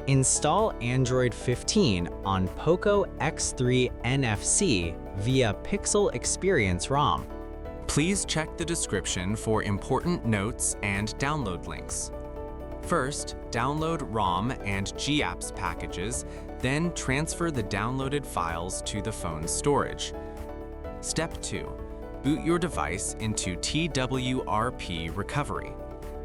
Install Android 15 on Poco X3 NFC via Pixel Experience ROM. Please check the description for important notes and download links. First, download ROM and GApps packages, then transfer the downloaded files to the phone's storage. Step 2. Boot your device into TWRP recovery.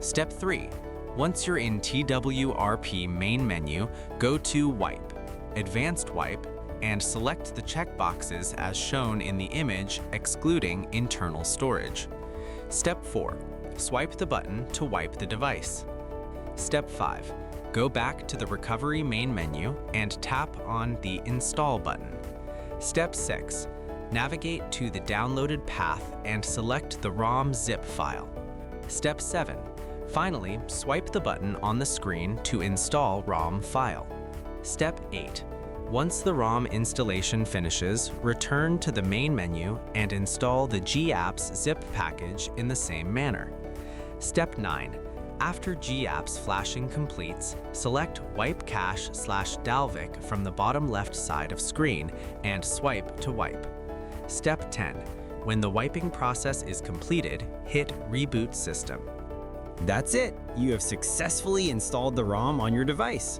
Step 3. Once you're in TWRP main menu, go to Wipe, Advanced Wipe, and select the checkboxes as shown in the image excluding internal storage. Step 4. Swipe the button to wipe the device. Step 5. Go back to the recovery main menu and tap on the Install button. Step 6. Navigate to the downloaded path and select the ROM zip file. Step 7. Finally, swipe the button on the screen to install ROM file. Step 8. Once the ROM installation finishes, return to the main menu and install the GApps zip package in the same manner. Step 9. After GApps flashing completes, select Wipe Cache/Dalvik from the bottom left side of screen and swipe to wipe. Step 10. When the wiping process is completed, hit Reboot System. That's it! You have successfully installed the ROM on your device.